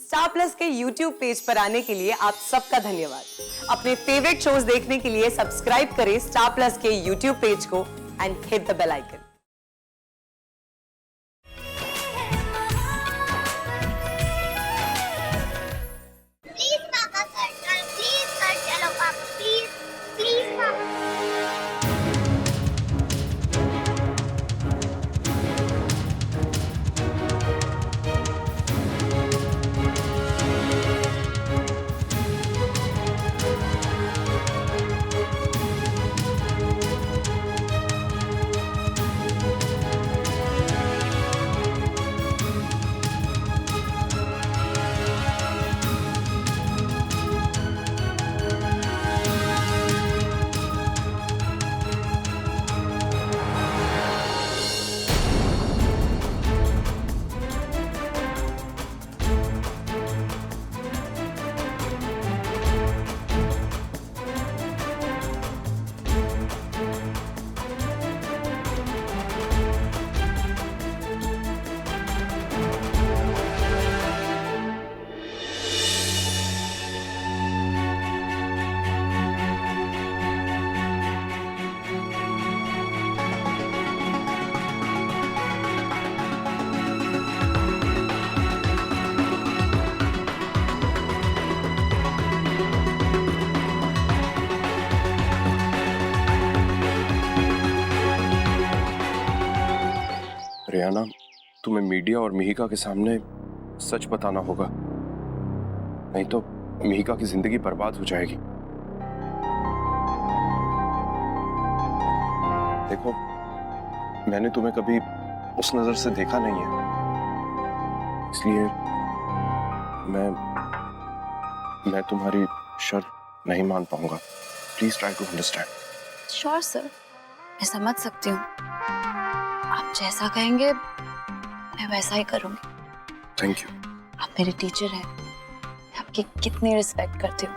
Star Plus के YouTube page पर आने के लिए आप सबका धन्यवाद। अपने फेवरेट शोज देखने के लिए सब्सक्राइब करें स्टार प्लस के YouTube पेज को and hit the bell icon. Please पापा कर चलो पापा प्लीज प्लीज पापा। रियाना, तुम्हें मीडिया और मिहिका के सामने सच बताना होगा, नहीं तो मिहिका की जिंदगी बर्बाद हो जाएगी। देखो, मैंने तुम्हें कभी उस नजर से देखा नहीं है, इसलिए मैं तुम्हारी शर्त नहीं मान पाऊंगा। Please try to understand. Sure sir, मैं समझ सकती हूँ। आप जैसा कहेंगे मैं वैसा ही करूंगी। Thank you. आप मेरे टीचर हैं, मैं आपकी कितनी रिस्पेक्ट करती हूँ,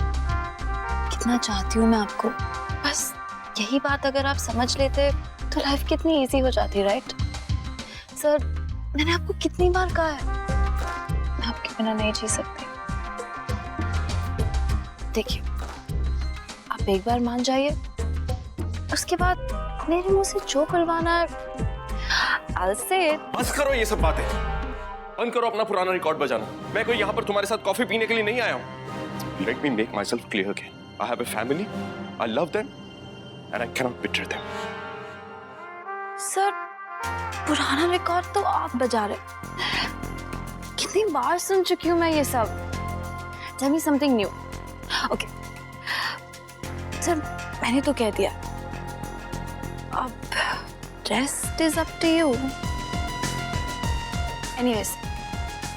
कितना चाहती हूँ मैं आपको। बस यही बात अगर आप समझ लेते तो लाइफ कितनी इजी हो जाती, राइट? सर, मैंने आपको कितनी बार कहा है मैं आपके बिना नहीं जी सकती। देखिए, आप एक बार मान जाइए, उसके बाद मेरे मुंह से जो खुलवाना है I'll say it। बस करो ये सब बातें, बंद करो अपना पुराना रिकॉर्ड बजाना। मैं कोई यहाँ पर तुम्हारे साथ कॉफी पीने के लिए नहीं आया हूँ। Let me make myself clear again. I have a family, I love them, and I cannot betray them. Sir, पुराना रिकॉर्ड तो आप बजा रहे। कितनी बार सुन चुकी हूँ मैं ये सब। Tell me something new. Okay. Sir, मैंने तो कह दिया, अब rest is up to you. Anyways,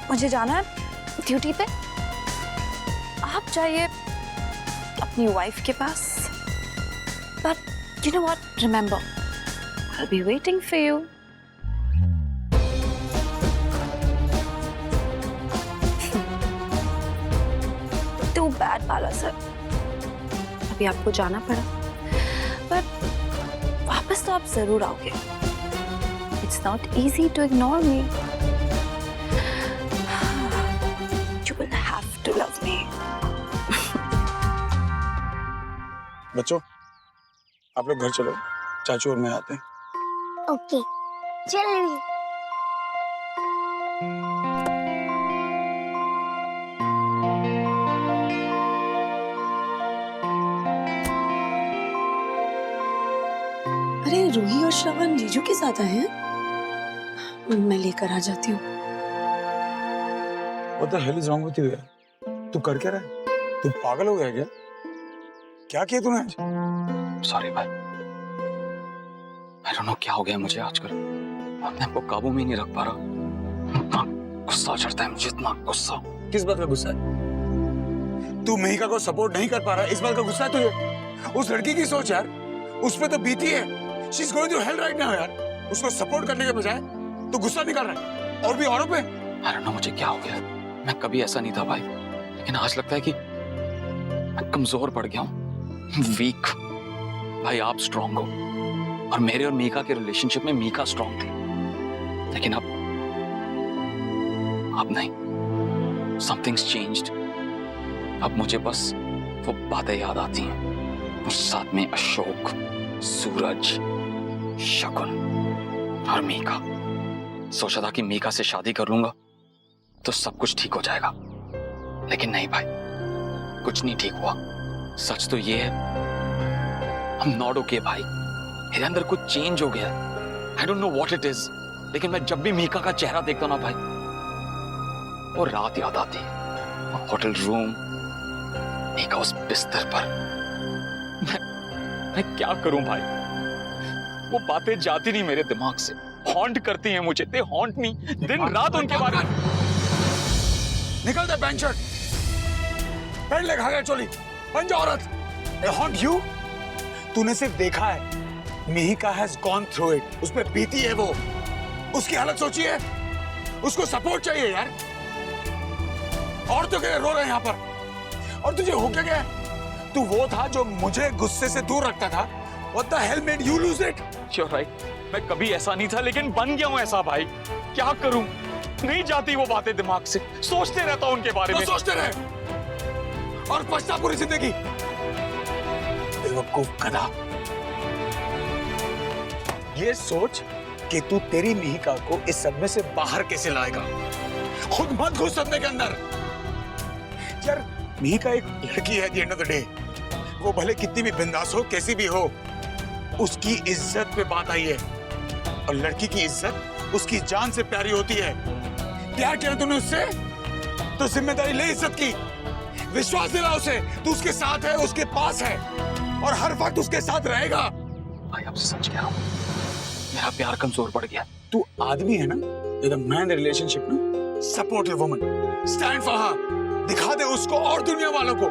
मुझे जाना है ड्यूटी पे। आप जाइए अपनी वाइफ के पास। But you know what? Remember, I'll be waiting for you. Too bad, Bala sir. अभी आपको जाना पड़ा, पर वापस तो आप जरूर आओगे। It's not easy to ignore me. You will have to love me. बच्चों, आप लोग घर चलो, चाचू और मैं आते हैं। ओके चलिए। अरे रूही और श्रवण जीजू के साथ आए हैं। मैं लेकर आ जाती हूँ। What the hell is wrong with you यार? तू कर क्या रहा है? तू पागल हो गया क्या? क्या किया तूने आज? सॉरी भाई, I don't know क्या हो गया मुझे आजकल। मैं आपको काबू में ही नहीं रख पा रहा। इतना गुस्सा चढ़ता है मुझे, इतना गुस्सा। किस बात का गुस्सा है? तू मिहिका को सपोर्ट नहीं कर पा रहा, इस बात का गुस्सा है तुझे? उस लड़की की सोच यार, उस पे तो बीती है। She's going through hell right now यार। उसको सपोर्ट करने के बजाय तू गुस्सा निकाल रहा है, और भी औरों पे। I don't know मुझे क्या हो गया। मैं कभी ऐसा नहीं था भाई, लेकिन आज लगता है कि मैं कमजोर पड़ गया हूँ, वीक। भाई आप स्ट्रांग हो, और मेरे और मीका के रिलेशनशिप में मीका स्ट्रांग थी, लेकिन अब नहीं। Somethings changed. अब मुझे बस वो बातें याद आती हैं, और साथ में अशोक, सूरज, शकुन और मीका। सोचा था कि मीका से शादी कर लूंगा तो सब कुछ ठीक हो जाएगा, लेकिन नहीं भाई, कुछ नहीं ठीक हुआ। सच तो ये है, I'm not okay भाई। मेरे अंदर कुछ चेंज हो गया। I don't know what it is, लेकिन मैं जब भी मीका का चेहरा देखता हूं ना भाई, वो रात याद आती है। वो होटल रूम, मीका उस बिस्तर पर। मैं क्या करूं भाई? वो बातें जाती नहीं मेरे दिमाग से, हॉन्ट करती हैं मुझे। दे हॉन्ट मी दिन रात उनके बारे में। निकल दे बैंचर, पहन ले घाघरा चोली, बन जा औरत। They haunt you? तूने सिर्फ देखा है, Mihika has gone through it, उस पे बीती है वो। उसकी हालत सोची है, उसको सपोर्ट चाहिए यार। और तो क्या रो रहे हैं यहाँ पर? और तुझे हो क्या गया? तू वो था जो मुझे गुस्से से दूर रखता था। What the hell made you lose it? You're right, मैं कभी ऐसा नहीं था, लेकिन बन गया हूं ऐसा भाई। क्या करूं? नहीं जाती वो बातें दिमाग से, सोचते रहता हूं उनके बारे में। तो सोचते रहे और पछता पूरी जिंदगी। बेवकूफ गधा। ये सोच कि तू तेरी मिहिका को इस सदमे से बाहर कैसे लाएगा। खुद मत घुस सदमे के अंदर। यार मिहिका एक लड़की है, at the end of the day। वो भले कितनी भी बिंदास हो, कैसी भी हो, उसकी इज्जत पे बात आई है। और लड़की की इज्जत उसकी जान से प्यारी होती है। प्यार किया तूने उससे तो जिम्मेदारी ले इज्जत की। विश्वास दिला उसे, तू उसके साथ है, उसके पास है और हर वक्त उसके साथ रहेगा। भाई आपसे सच कह रहा हूं, मेरा प्यार कमजोर पड़ गया। तू आदमी है ना, विद अ मैन रिलेशनशिप ना, support your woman, stand for her. दिखा दे उसको और दुनिया वालों को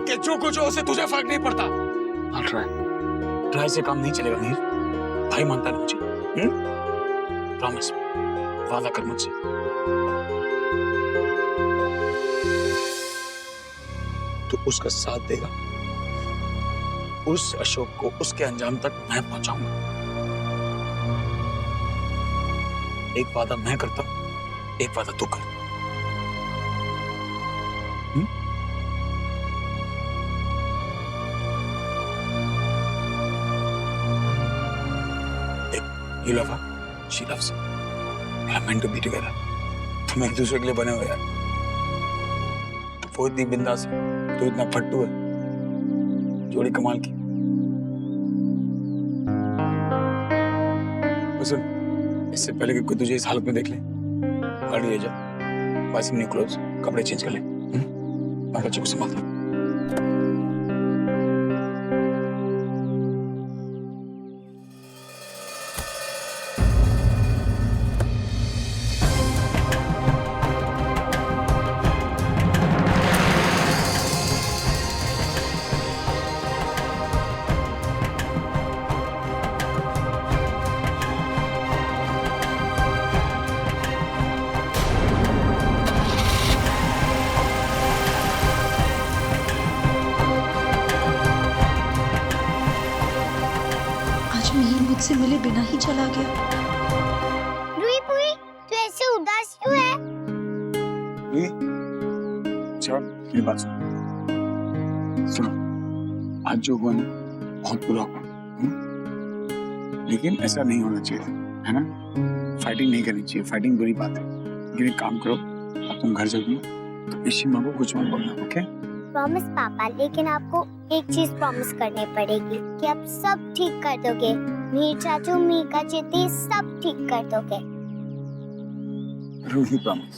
कि जो कुछ हो उसे तुझे फर्क नहीं पड़ता। I'll try. ट्राई से काम नहीं चलेगा मीर, भाई मानता है मुझे। प्रॉमिस, वादा कर मुझसे। तू उसका साथ देगा, उस अशोक को उसके अंजाम तक मैं पहुंचाऊंगा। एक वादा मैं करता हूं, एक वादा तू कर। You love her, she loves you. We are meant to be together. तुम एक दूसरे के लिए बने हो यार। वो इतनी बिंदास है, तो इतना फट्टू है, जोड़ी कमाल की। सुन, इससे पहले कि कोई तुझे इस हालत में देख ले, गाड़ी ले जा, बाय सम न्यू क्लोथ्स, कपड़े चेंज कर ले। मैं बच्चे को संभाल लूं। मुझसे मिले बिना ही चला गया। रुई पुई, तू ऐसे उदास क्यों है? चल, मेरी बात सुनो। आज जो हुआ ना, बहुत बुरा हुआ, लेकिन ऐसा नहीं होना चाहिए, है ना? फाइटिंग नहीं करनी चाहिए, फाइटिंग बुरी बात है। लेकिन एक काम करो, अब तुम घर जाओगी तो इसी माँ को कुछ मत बोलना, ओके? प्रॉमिस पापा, लेकिन आपको एक चीज प्रॉमिस करनी पड़ेगी कि आप सब ठीक कर दोगे। मीर चाचू, मीका चीती सब ठीक कर दोगे। रूही प्रॉमिस।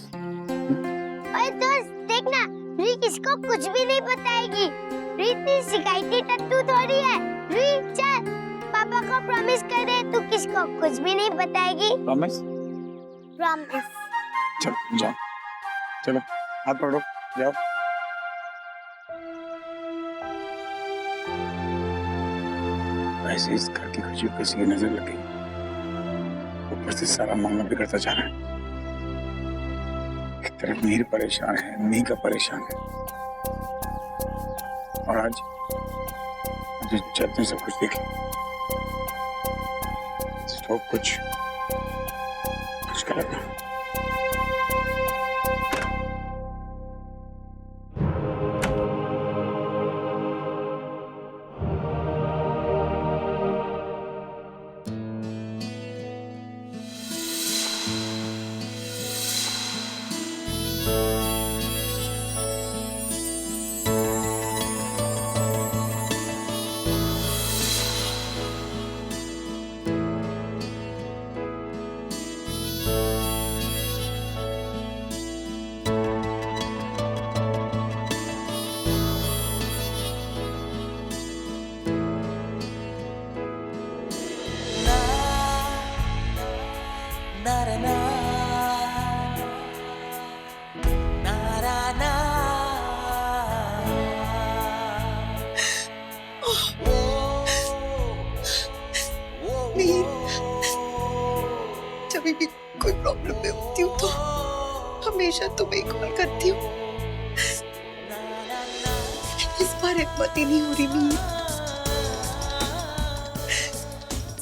और दोस्त देखना, रुई किसको कुछ भी नहीं बताएगी। रुई इतनी शिकायती टट्टू थोड़ी है। रुई चल, पापा को प्रॉमिस कर दे, तू किसको कुछ भी नहीं बताएगी। प्रॉमिस? प्रॉमिस। चलो जाओ, चलो हाथ पकड़ो, जाओ। ऐसे इस घर की खुशी किसी की नजर लग गई, ऊपर से सारा मामला बिगड़ता जा रहा है। एक तरफ मीर परेशान है, मीका परेशान है, और आज जो चलते सब कुछ देखे, तो कुछ गलत ना। हमेशा तुम्हें कॉल करती हूँ, इस बार हिम्मत ही नहीं हो रही मिलने।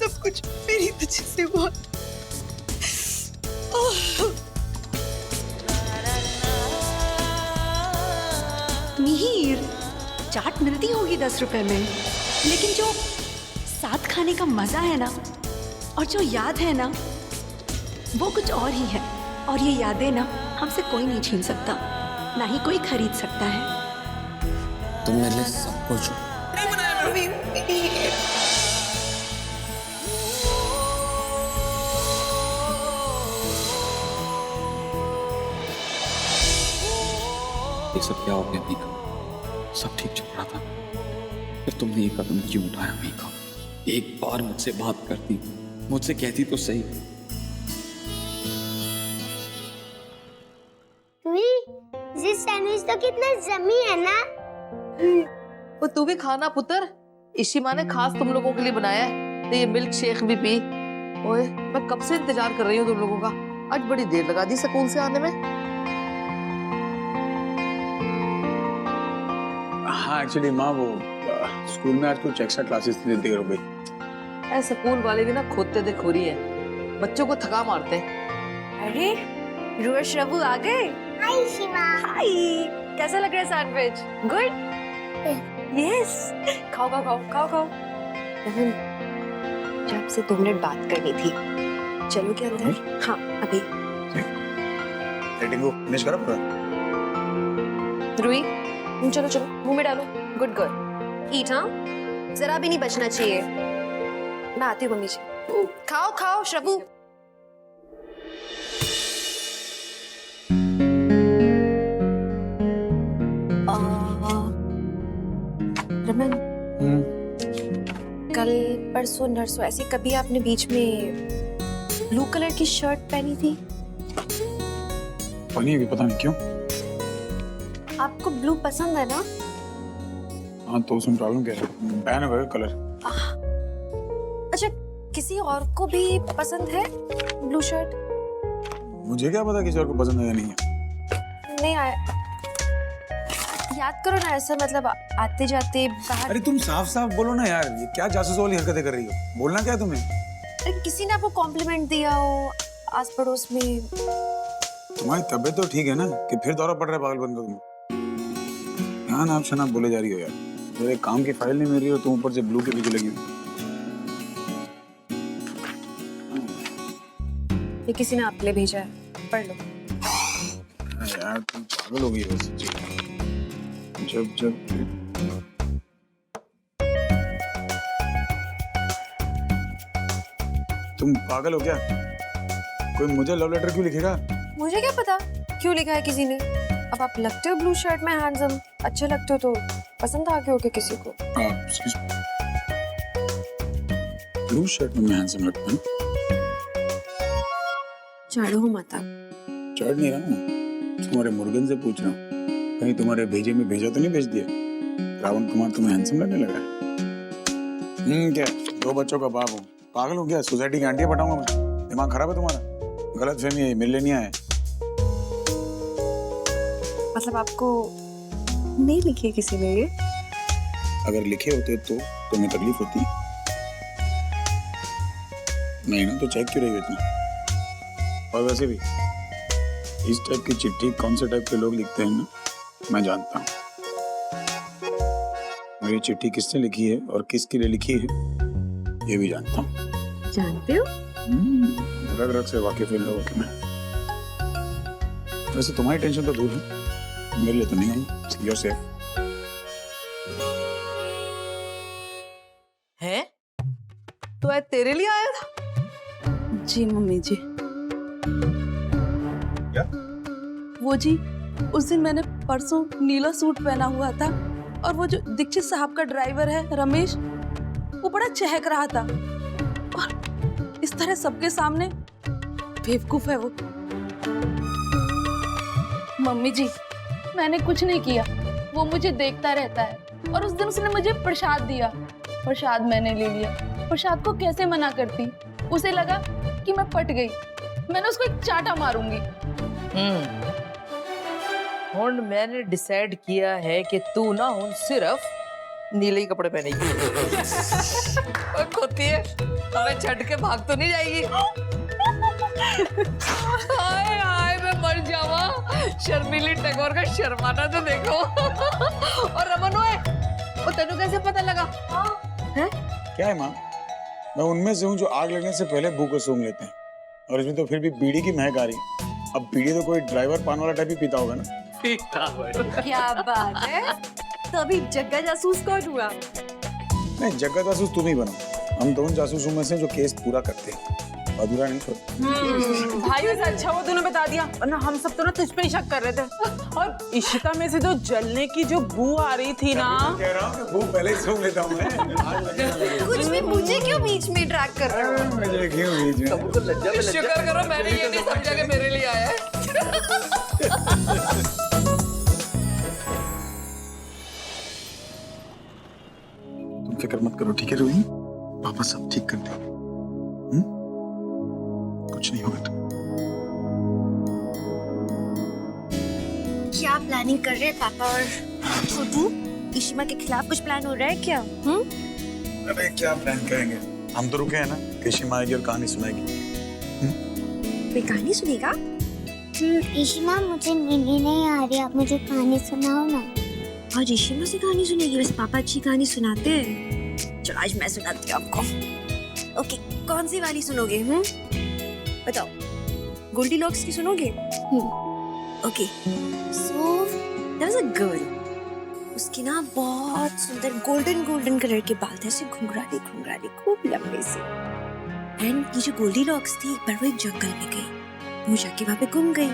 सब कुछ मेरी वजह से हुआ। मिहिर, चाट मिलती होगी 10 रुपए में, लेकिन जो साथ खाने का मजा है ना, और जो याद है ना, वो कुछ और ही है। और ये यादें ना हमसे कोई नहीं छीन सकता, ना ही कोई खरीद सकता है। तुम मेरे लिए सब कुछ हो। ये सब क्या हो गया मीका? सब ठीक चल रहा था, फिर तुमने ये कदम क्यों उठाया मीका? एक बार मुझसे बात करती, मुझसे कहती तो सही। ये सैंडविच तो कितना जमी है ना। वो तू भी खाना पुत्र, इसी माँ ने खास तुम लोगों के लिए बनाया है। तो ये मिल्क शेक भी पी। ओए, मैं कब से इंतजार कर रही हूँ तुम लोगों का। आज बड़ी देर लगा दी स्कूल से आने में। हाँ एक्चुअली माँ वो स्कूल में आज कुछ एक्स्ट्रा क्लासेस थी, देर हो गई। ऐसे स्कूल वाले भी ना खोदते थे खोरी है, बच्चों को थका मारते हैं। अरे रोज श्रवू आ गए। हाय शिवा। हाय, कैसा लग रहा है सैंडविच? गुड। यस, खाओ खाओ खाओ खाओ खाओ। जब से 2 मिनट बात करनी थी, चलो के अंदर। हाँ अभी। रेटिंग को फिनिश करा पूरा। रुई, चलो चलो मुंह में डालो। गुड गर्ल, ईट। हाँ, जरा भी नहीं बचना चाहिए। मैं आती हूँ मम्मी जी। खाओ खाओ श्रवू। रमन, कल परसों नरसों ऐसे कभी आपने बीच में ब्लू कलर की शर्ट पहनी थी? पहनी भी पता नहीं क्यों। आपको ब्लू पसंद है ना? हाँ तो उसमें प्रॉब्लम क्या है? बैन हो गया कलर। अच्छा, किसी और को भी पसंद है ब्लू शर्ट? मुझे क्या पता किसी और को पसंद है या नहीं है। नहीं आया, याद करो ना। ऐसा मतलब आते जाते बाहर। अरे तुम साफ साफ बोलो ना यार, ये क्या जासूस वाली हरकतें कर रही हो? बोलना क्या तुम्हें? अरे किसी ने आपको कॉम्प्लीमेंट दिया हो आस पड़ोस में। तुम्हारी तबीयत तो ठीक है ना, कि फिर दौरा पड़ रहा है पागलपन का तुम्हें? यहाँ नाप शनाप बोले जा रही हो यार। मेरे काम की फाइल नहीं मिल रही हो, तुम ऊपर से ब्लू के पीछे लगी हो। ये किसी ने आपके लिए भेजा है, पढ़ लो। यार तुम पागल हो गई हो सच्ची। जब तुम पागल हो क्या? कोई मुझे लव लेटर क्यों लिखेगा? मुझे क्या पता क्यों लिखा है किसी ने। अब आप लगते हो ब्लू शर्ट में हैंडसम, अच्छे लगते हो, तो पसंद आ गए हो क्या किसी को? ब्लू शर्ट में मैं हैंडसम लगता हूँ? झाड़ू हो माता। चढ़ नहीं रहा हूँ, तुम्हारे मुर्गन से पूछ रहा हूँ। कहीं तुम्हारे भेजे में भेजा तो नहीं भेज दिया? रावण कुमार तुम्हें हैंडसम लगने लगा है? क्या 2 बच्चों का बाप हूँ, पागल हो गया? सोसाइटी की आंटियां पटाऊंगा मैं? दिमाग खराब है तुम्हारा? गलत फहमी है, मिलने नहीं आया। मतलब आपको नहीं लिखी किसी ने ये? अगर लिखे होते तो तुम्हें तकलीफ होती? नहीं ना, तो चेक क्यों रही इतना? और वैसे भी इस टाइप की चिट्ठी कौन से टाइप के लोग लिखते हैं ना, मैं जानता हूँ। मेरी चिट्ठी किसने लिखी है और किसके लिए लिखी है ये भी जानता हूँ। जानते हो? रग रग से वाकिफ इन लोगों के मैं। वैसे तुम्हारी टेंशन तो दूर है, मेरे लिए तो नहीं है। You're safe। हैं? तो आज तेरे लिए आया था? जी मम्मी जी। क्या? वो जी, उस दिन मैंने परसों नीला सूट पहना हुआ था, और वो जो दीक्षित साहब का ड्राइवर है रमेश, वो बड़ा चहक रहा था, और इस तरह सबके सामने बेवकूफ है वो। मम्मी जी, मैंने कुछ नहीं किया, वो मुझे देखता रहता है, और उस दिन उसने मुझे प्रसाद दिया, प्रसाद मैंने ले लिया। प्रसाद को कैसे मना करती? उसे लगा कि मैं पट गई, मैंने उसको एक चाटा मारूंगी। हुन मैंने डिसाइड किया है कि तू ना हुन सिर्फ नीले ही कपड़े पहनेगी। होती है हमें छट के भाग तो नहीं जाएगी। हाय हाय मैं मर जावा। शर्मीली टैगोर का शर्माना तो देखो। और रमन ओए वो तेनू कैसे पता लगा? हैं? क्या है माँ, मैं उनमें से हूँ जो आग लगने से पहले भूख को सूंघ लेते हैं, और इसमें तो फिर भी बीड़ी की महक आ रही। अब बीड़ी तो कोई ड्राइवर पान वाला टाइप ही पीता होगा ना। ठीक था भाई। क्या बात है। तो अभी जग्गा जासूस कौन हुआ? नहीं, जग्गा जासूस तुम ही बनो। हम तो उन जासूसों में से जो केस पूरा करते हैं, अधूरा नहीं छोड़ते। भाई वैसे अच्छा हुआ तूने बता दिया, वरना हम सब तो ना तुझ पे ही शक कर रहे थे। और इशिता में से तो जलने की जो बू आ रही थी ना, कह रहा हूँ कि भूख पहले ही सूंघ लेता हूँ मैं। कुछ भी मुझे क्यों बीच में ड्रैग कर रहे हो? मुझे क्यों बीच में? शुक्र करो मैंने ये नहीं समझा कि मेरे लिए आया है। तुम फिक्र मत करो, ठीक है रोहिणी? पापा सब ठीक कर देंगे। कुछ नहीं होगा। तुम क्या प्लानिंग कर रहे हैं पापा और छोटू? इशिमा के खिलाफ कुछ प्लान हो रहा है क्या? अरे क्या प्लान करेंगे, हम तो रुके हैं ना। इशिमा आएगी और कहानी सुनाएगी। कोई कहानी सुनेगा? इशिमा मुझे नींद नहीं आ रही, आप मुझे कहानी सुनाओ ना। आज इशिमा से कहानी सुनेगी? वैसे पापा अच्छी कहानी सुनाते हैं। चलो आज मैं सुनाती हूँ आपको। ओके, कौन सी वाली सुनोगे? बताओ। गोल्डीलॉक्स की सुनोगे? Okay, so there was a girl. उसकी ना बहुत सुंदर गोल्डन कलर के बाल थे, ऐसे घुंघराले खूब लंबे से। एंड ये जो गोल्डीलॉक्स थी, एक बार वो एक जंगल में गई। वो जाके वहाँ पे गुम गई।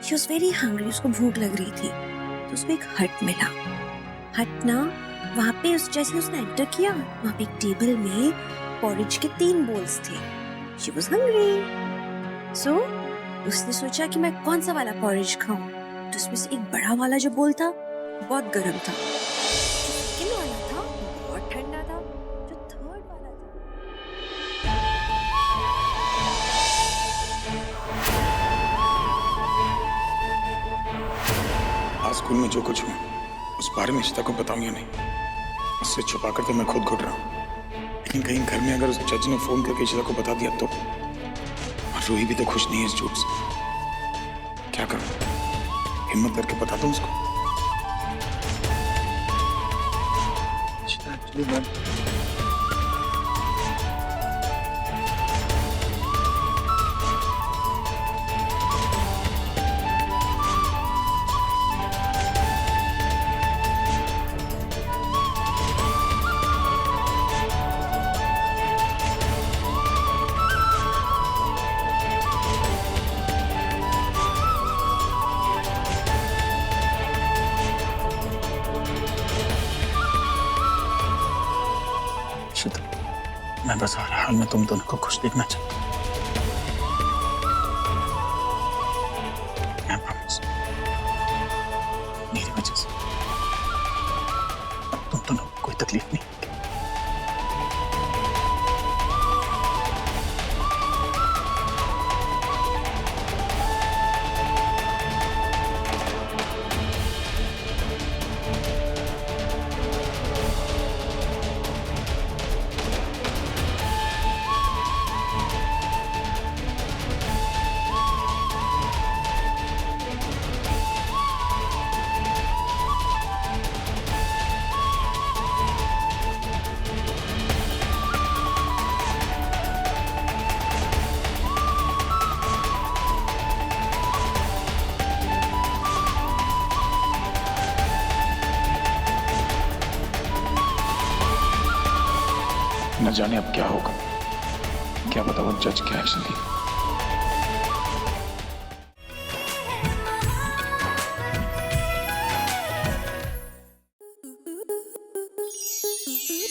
शी वाज वेरी हंग्री, उसको भूख लग रही थी। तो उसको एक हट मिला। हट ना, वहाँ पे जैसे उसने एंटर किया, वहाँ पे एक टेबल में पॉरेज के 3 बोल्स थे। शी वाज हंग्री, सो उसने सोचा कि मैं कौन सा वाला पॉरेज खाऊं। तो उसमें से एक बड़ा वाला जो बोल था बहुत गर्म था, जो सेकंड वाला था बहुत ठंडा था, जो थर्ड वाला था। आज स्कूल में जो कुछ हुआ उस बारे में इशिता को बताऊंगा नहीं। उससे छुपाकर तो मैं खुद घुट रहा हूँ, लेकिन कहीं घर में अगर उस जज ने फोन करके इशिता को बता दिया तो। और रूही भी तो खुश नहीं है इस झूठ से। क्या करूं, हिम्मत करके बता दूं उसको? एक्चुअली मैं मैं बस हर हाल में तुम दोनों को खुश देखना चाहता हूँ। मैं प्रॉमिस, मेरी वजह से अब तुम दोनों को कोई तकलीफ नहीं। न जाने अब क्या होगा, क्या पता वो जज क्या एक्शन लेगा।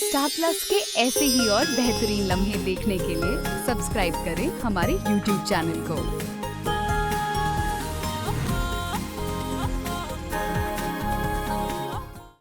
स्टार प्लस के ऐसे ही और बेहतरीन लम्हे देखने के लिए सब्सक्राइब करें हमारे YouTube चैनल को।